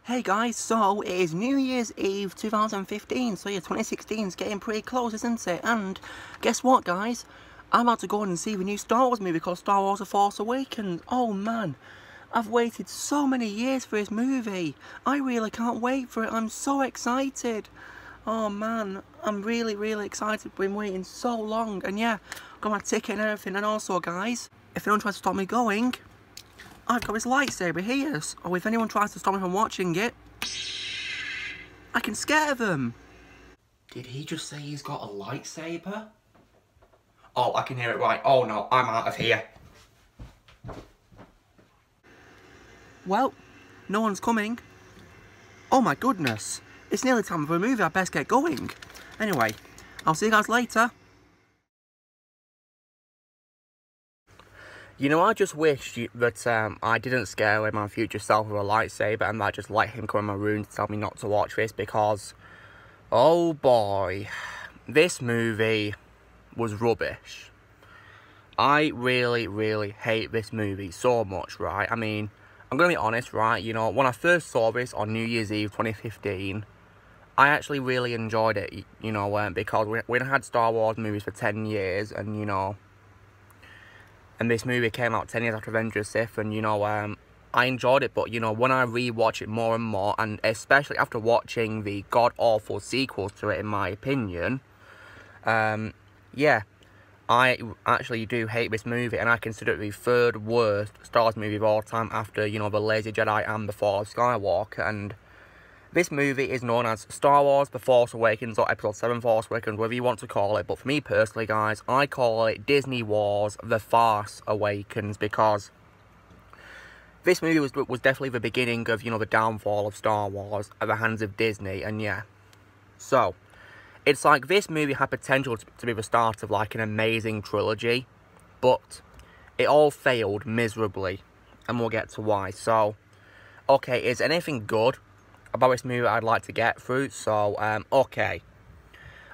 Hey guys, so it is New Year's Eve 2015, so yeah, 2016 is getting pretty close, isn't it? And guess what, guys? I'm about to go and see the new Star Wars movie called Star Wars The Force Awakens. Oh man, I've waited so many years for this movie. I really can't wait for it. I'm so excited. Oh man, I'm really excited. Been waiting so long, and yeah, got my ticket and everything. And also, guys, if anyone tries to stop me going, I've got this lightsaber here, so if anyone tries to stop me from watching it, I can scare them. Did he just say he's got a lightsaber? Oh, I can hear it right. Oh no, I'm out of here. Well, no one's coming. Oh my goodness, it's nearly time for a movie, I best get going. Anyway, I'll see you guys later. You know, I just wish that I didn't scare away my future self with a lightsaber and I just let him come in my room to tell me not to watch this, because, oh boy, this movie was rubbish. I really hate this movie so much, right? I mean, I'm going to be honest, right? You know, when I first saw this on New Year's Eve 2015, I actually really enjoyed it, you know, because we had Star Wars movies for 10 years and, you know, and this movie came out 10 years after Revenge of the Sith, and, you know, I enjoyed it, but, you know, when I re-watch it more and more, and especially after watching the god-awful sequels to it, in my opinion, yeah, I actually do hate this movie, and I consider it the third worst Star Wars movie of all time after, you know, The Lazy Jedi and The Fall of Skywalker. And this movie is known as Star Wars The Force Awakens, or Episode 7 Force Awakens, whatever you want to call it. But for me personally, guys, I call it Disney Wars The Farce Awakens, because this movie was definitely the beginning of, you know, the downfall of Star Wars at the hands of Disney. And yeah, so it's like this movie had potential to be the start of like an amazing trilogy, but it all failed miserably, and we'll get to why. So, okay, is anything good about this movie I'd like to get through? So, okay,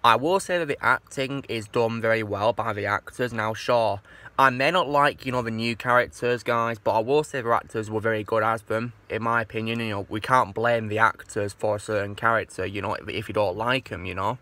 I will say that the acting is done very well by the actors. Now, sure, I may not like, you know, the new characters, guys, but I will say the actors were very good as them, in my opinion. You know, we can't blame the actors for a certain character, you know, if you don't like them, you know.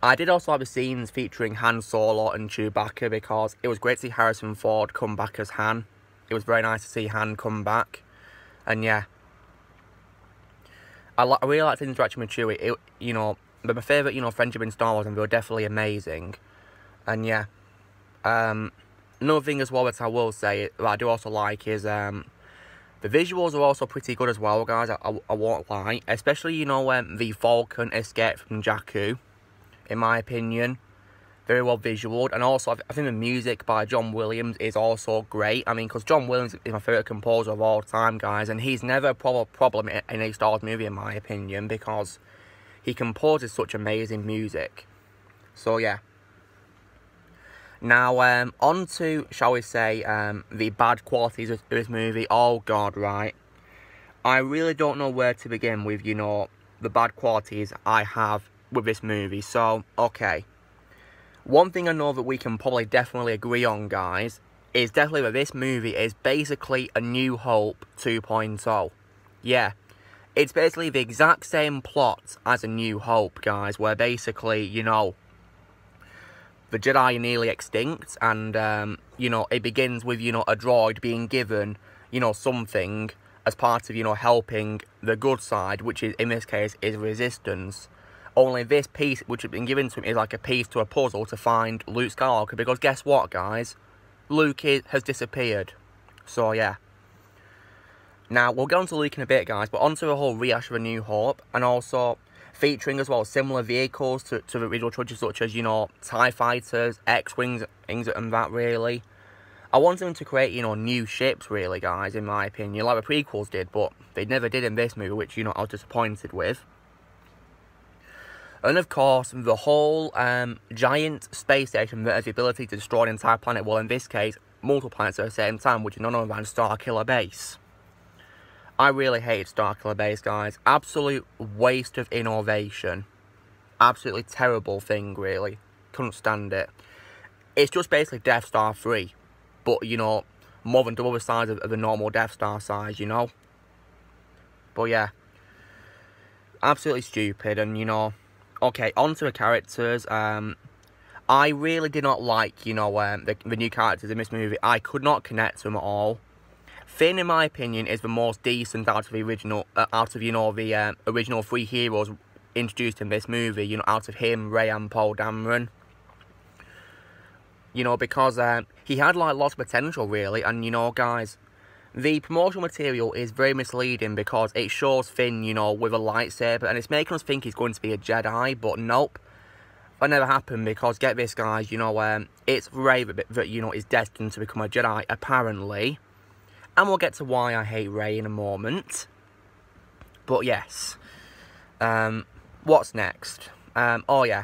I did also like the scenes featuring Han Solo and Chewbacca, because it was great to see Harrison Ford come back as Han. It was very nice to see Han come back, and yeah, I really liked the interaction with Chewie. You know, but my favourite, you know, friendship in Star Wars, and they were definitely amazing. And yeah, another thing as well that I will say that I do also like is the visuals are also pretty good as well, guys. I won't lie, especially, you know, when the Falcon escaped from Jakku, in my opinion, very well visualed. And also, I think the music by John Williams is also great. I mean, because John Williams is my favourite composer of all time, guys, and he's never a problem in a Star Wars movie, in my opinion, because he composes such amazing music. So, yeah. Now, on to, shall we say, the bad qualities of this movie. Oh, God, right. I really don't know where to begin with, you know, the bad qualities I have with this movie. So, okay. One thing I know that we can probably definitely agree on, guys, is definitely that this movie is basically A New Hope 2.0. Yeah, it's basically the exact same plot as A New Hope, guys, where basically, you know, the Jedi are nearly extinct, and, you know, it begins with, you know, a droid being given, you know, something as part of, you know, helping the good side, which is, in this case, is Resistance. Only this piece, which has been given to him, is like a piece to a puzzle to find Luke Skywalker. Because guess what, guys? Luke has disappeared. So, yeah. Now, we'll get on to Luke in a bit, guys. But on to the whole rehash of A New Hope. And also featuring as well similar vehicles to the original trilogy, such as, you know, TIE Fighters, X-Wings, and that, really. I wanted them to create, you know, new ships, really, guys, in my opinion. Like the prequels did, but they never did in this movie, which, you know, I was disappointed with. And of course, the whole giant space station that has the ability to destroy an entire planet, well, in this case, multiple planets at the same time, which is none other than Starkiller Base. I really hated Starkiller Base, guys. Absolute waste of innovation. Absolutely terrible thing, really. Couldn't stand it. It's just basically Death Star 3, but, you know, more than double the size of the normal Death Star size, you know. But yeah, absolutely stupid. And, you know, okay, on to the characters. I really did not like, you know, the new characters in this movie. I could not connect to them at all. Finn, in my opinion, is the most decent out of the original, the original three heroes introduced in this movie. You know, out of him, Rey, and Poe Dameron. You know, because he had, like, lots of potential, really. And, you know, guys, the promotional material is very misleading because it shows Finn, you know, with a lightsaber, and it's making us think he's going to be a Jedi, but nope. That never happened, because, get this, guys, you know, it's Rey that, you know, is destined to become a Jedi, apparently. And we'll get to why I hate Rey in a moment. But, yes. What's next? Oh, yeah.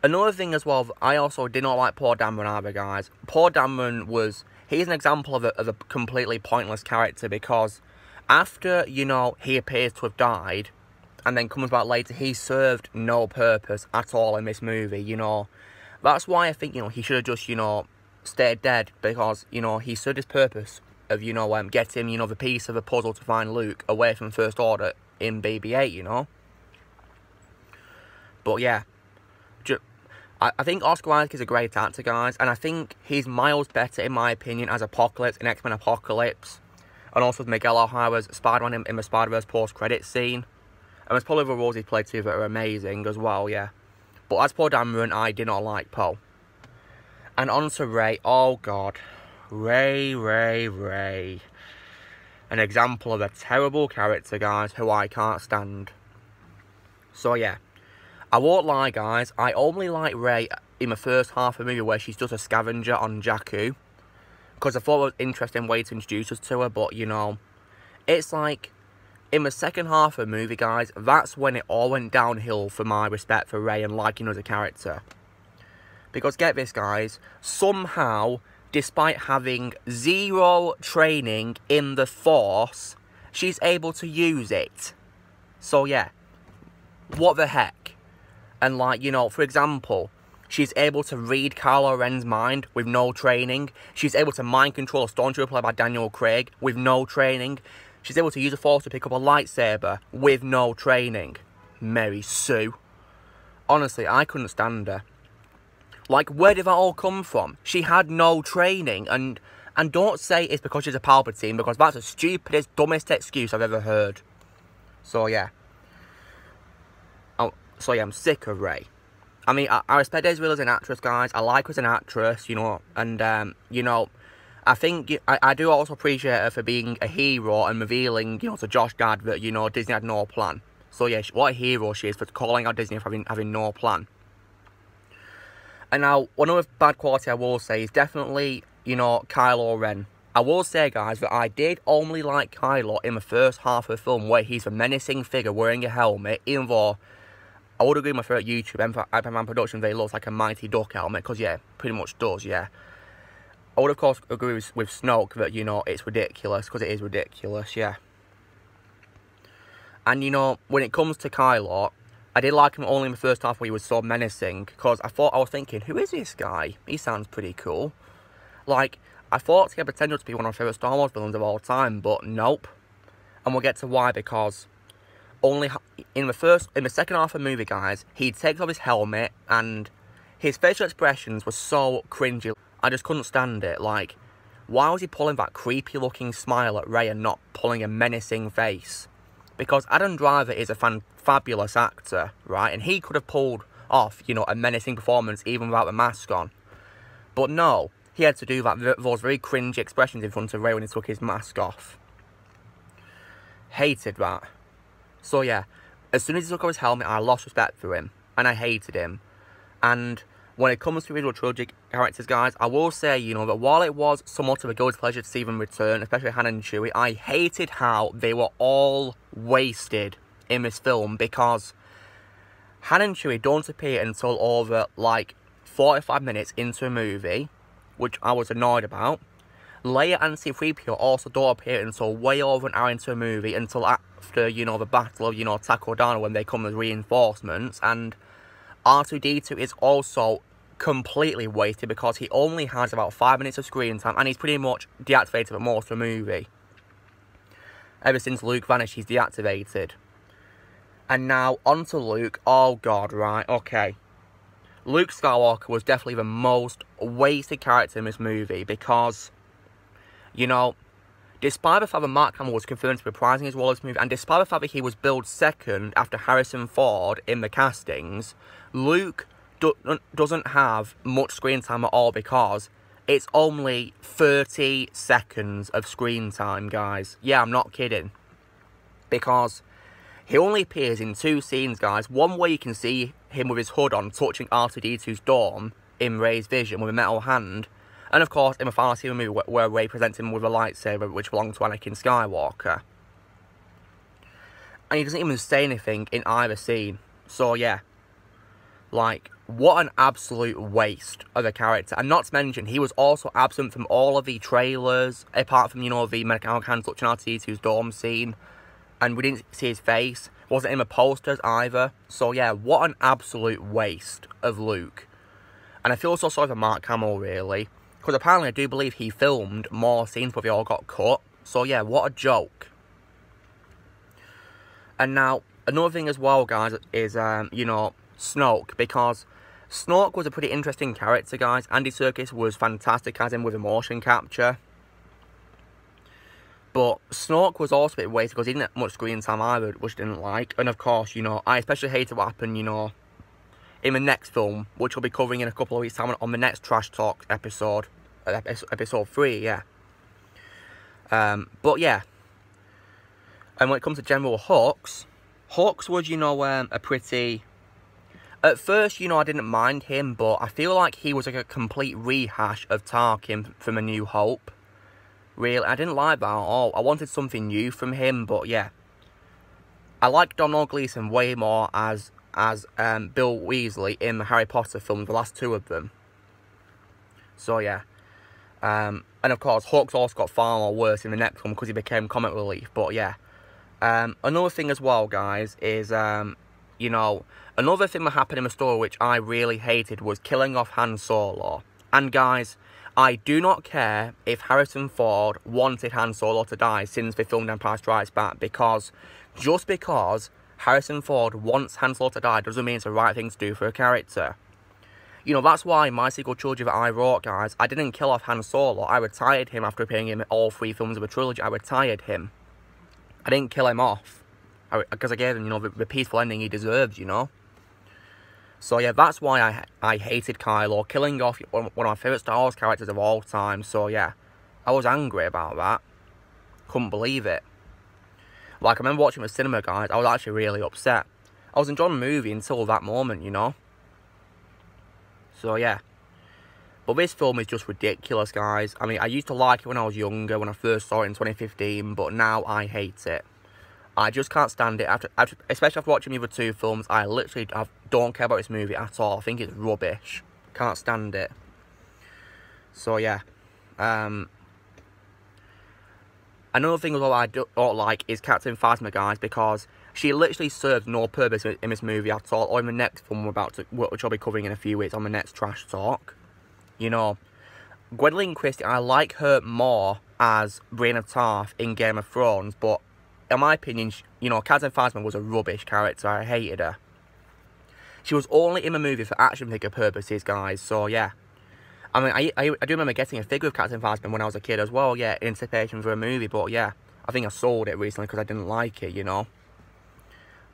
Another thing as well, I also did not like Poe Dameron either, guys. Poe Dameron he's an example of a completely pointless character, because after, you know, he appears to have died, and then comes back later, he served no purpose at all in this movie, you know. That's why I think, you know, he should have just, you know, stayed dead, because, you know, he served his purpose of, you know, getting, you know, the piece of the puzzle to find Luke away from First Order in BB-8, you know. But, yeah. I think Oscar Isaac is a great actor, guys, and I think he's miles better, in my opinion, as Apocalypse in X-Men Apocalypse, and also with Miguel O'Hara's Spider-Man in the Spider-Verse post-credit scene. And there's probably other roles he's played too that are amazing as well, yeah. But as Poe Dameron, I did not like Poe. And on to Rey. Oh, God. Rey. An example of a terrible character, guys, who I can't stand. So, yeah. I won't lie, guys. I only like Rey in the first half of the movie where she's just a scavenger on Jakku. Because I thought it was an interesting way to introduce us to her. But, you know, it's like, in the second half of the movie, guys, that's when it all went downhill for my respect for Rey and liking her as a character. Because, get this, guys, somehow, despite having zero training in the Force, she's able to use it. So, yeah. What the heck? And, like, you know, for example, she's able to read Kylo Ren's mind with no training. She's able to mind control a stormtrooper played by Daniel Craig with no training. She's able to use the Force to pick up a lightsaber with no training. Mary Sue. Honestly, I couldn't stand her. Like, where did that all come from? She had no training, and don't say it's because she's a Palpatine, because that's the stupidest, dumbest excuse I've ever heard. So, yeah. So, yeah, I'm sick of Rey. I mean, I respect Daisy Ridley as an actress, guys. I like her as an actress, you know. And, you know, I think, I do also appreciate her for being a hero and revealing, you know, to Josh Gad that, you know, Disney had no plan. So, yeah, what a hero she is for calling out Disney for having no plan. And now, one other bad quality I will say is definitely, you know, Kylo Ren. I will say, guys, that I did only like Kylo in the first half of the film, where he's a menacing figure wearing a helmet, even though I would agree with my favourite YouTube, Empire Productions, they looks like a Mighty Duck helmet, because, yeah, pretty much does, yeah. I would, of course, agree with Snoke that, you know, it's ridiculous, because it is ridiculous, yeah. And, you know, when it comes to Kylo, I did like him only in the first half where he was so menacing, because I was thinking, who is this guy? He sounds pretty cool. Like, I thought he had potential to be one of my favourite Star Wars villains of all time, but nope. And we'll get to why, because only in the second half of the movie, guys, he takes off his helmet, and his facial expressions were so cringy. I just couldn't stand it. Like, why was he pulling that creepy looking smile at Rey and not pulling a menacing face? Because Adam Driver is a fabulous actor, right? And he could have pulled off, you know, a menacing performance even without the mask on. But no, he had to do those very cringy expressions in front of Rey when he took his mask off. Hated that. So yeah, as soon as he took off his helmet, I lost respect for him. And I hated him. And when it comes to original trilogy characters, guys, I will say, you know, that while it was somewhat of a good pleasure to see them return, especially Han and Chewie, I hated how they were all wasted in this film, because Han and Chewie don't appear until over, like, 45 minutes into a movie, which I was annoyed about. Leia and C-3PO also don't appear until way over an hour into a movie, until after, you know, the battle of, you know, Takodana, when they come as reinforcements. And R2-D2 is also completely wasted, because he only has about 5 minutes of screen time, and he's pretty much deactivated for most of the movie. Ever since Luke vanished, he's deactivated. And now, on to Luke. Oh god, right, okay. Luke Skywalker was definitely the most wasted character in this movie because, you know, despite the fact that Mark Hamill was confirmed to be reprising his role in this movie, and despite the fact that he was billed second after Harrison Ford in the castings, Luke doesn't have much screen time at all because it's only 30 seconds of screen time, guys. Yeah, I'm not kidding. Because he only appears in 2 scenes, guys. One where you can see him with his hood on touching R2-D2's dome in Rey's vision with a metal hand. And of course, in the final scene of the movie where Rey presents him with a lightsaber which belonged to Anakin Skywalker. And he doesn't even say anything in either scene. So yeah. Like, what an absolute waste of a character. And not to mention, he was also absent from all of the trailers, apart from, you know, the mechanical hand touching R2-D2's dome scene. And we didn't see his face. Wasn't in the posters either. So yeah, what an absolute waste of Luke. And I feel so sorry for Mark Hamill, really. Because apparently I do believe he filmed more scenes but they all got cut. So yeah, what a joke. And now, another thing as well, guys, is, you know, Snoke. Because Snoke was a pretty interesting character, guys. Andy Serkis was fantastic as him with motion capture. But Snoke was also a bit wasted because he didn't have much screen time either, which I didn't like. And of course, you know, I especially hated what happened, you know, in the next film, which we'll be covering in a couple of weeks' time on the next Trash Talk episode. Episode 3, yeah. But yeah. And when it comes to General Hux, Hux was, you know, a pretty... At first, you know, I didn't mind him, but I feel like he was like a complete rehash of Tarkin from A New Hope. Really, I didn't like that at all. I wanted something new from him, but yeah. I like Donald Gleeson way more as Bill Weasley in the Harry Potter films, the last 2 of them. So yeah. And of course, Hux also got far more worse in the next one because he became comic relief, but yeah. Another thing as well, guys, is, you know, another thing that happened in the story which I really hated was killing off Han Solo. And guys, I do not care if Harrison Ford wanted Han Solo to die since they filmed Empire Strikes Back, because just because Harrison Ford wants Han Solo to die doesn't mean it's the right thing to do for a character. You know, that's why my sequel trilogy that I wrote, guys, I didn't kill off Han Solo. I retired him after appearing in all 3 films of a trilogy. I retired him. I didn't kill him off. Because I gave him, you know, the peaceful ending he deserves, you know. So yeah, that's why I hated Kylo, killing off one of my favourite Star Wars characters of all time. So yeah, I was angry about that. Couldn't believe it. Like, I remember watching it at cinema, guys, I was actually really upset. I was enjoying the movie until that moment, you know. So yeah. But this film is just ridiculous, guys. I mean, I used to like it when I was younger, when I first saw it in 2015, but now I hate it. I just can't stand it. Especially after watching the other 2 films, I literally don't care about this movie at all. I think it's rubbish. Can't stand it. So yeah. Another thing as well I don't like is Captain Phasma, guys, because she literally serves no purpose in this movie at all, or in the next film which I'll be covering in a few weeks on the next Trash Talk. You know, Gwendolyn Christie, I like her more as Brienne Tarth in Game of Thrones, but in my opinion, you know, Captain Phasma was a rubbish character. I hated her. She was only in the movie for action figure purposes, guys, so yeah. I mean, I do remember getting a figure of Captain Phasma when I was a kid as well, yeah, in anticipation for a movie, but yeah. I think I sold it recently because I didn't like it, you know.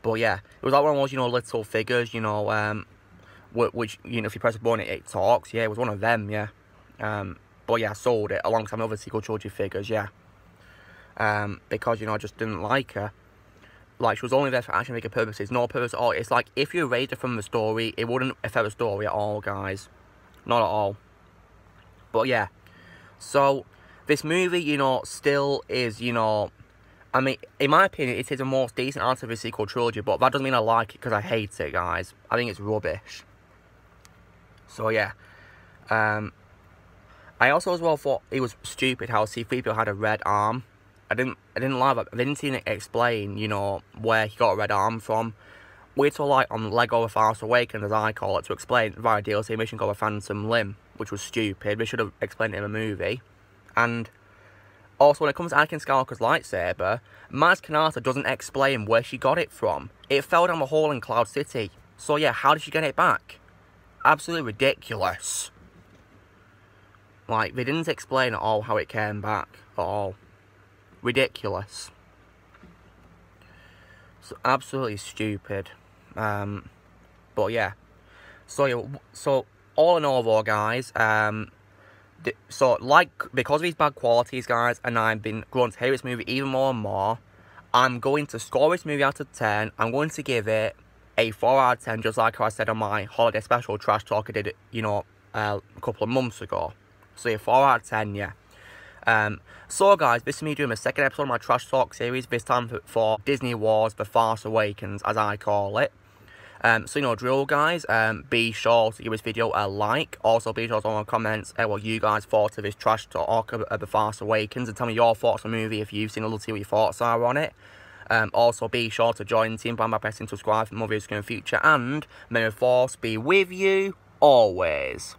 But yeah, it was like one of those, you know, little figures, you know, which, you know, if you press a button, it talks. Yeah, it was one of them, yeah. But yeah, I sold it alongside my other sequel trilogy figures, yeah. Because, you know, I just didn't like her. Like, she was only there for action figure purposes, no purpose at all. It's like, if you erased her from the story, it wouldn't affect the story at all, guys. Not at all. But yeah. So, this movie, you know, still is, you know, I mean, in my opinion, it is the most decent out of the sequel trilogy, but that doesn't mean I like it because I hate it, guys. I think it's rubbish. So, yeah. I also as well thought it was stupid how C-3PO had a red arm. I didn't like that. I didn't see it explain, you know, where he got a red arm from. Wait till, like, on Lego Force Awakens, as I call it, to explain via DLC mission called a Phantom Limb, which was stupid. They should have explained it in the movie. And Also, when it comes to Anakin Skywalker's lightsaber, Maz Kanata doesn't explain where she got it from. It fell down the hole in Cloud City. So yeah, how did she get it back? Absolutely ridiculous. Like, they didn't explain at all how it came back at all. Ridiculous. So, absolutely stupid. But yeah. So all in all though, guys, because of these bad qualities, guys, and I've been growing to hate this movie even more and more, I'm going to score this movie out of 10. I'm going to give it a 4 out of 10, just like how I said on my holiday special trash talk I did, you know, a couple of months ago. So yeah, 4 out of 10, yeah. So guys, this is me doing the second episode of my trash talk series, this time for Disney Wars, The Force Awakens, as I call it. So you know, drill guys, be sure to give this video a like. Also be sure to leave comments what you guys thought of this trash talk of The Force Awakens, and tell me your thoughts on the movie if you've seen it, to see what your thoughts are on it. Also be sure to join the team by pressing subscribe for more videos in the future, and may the Force be with you always.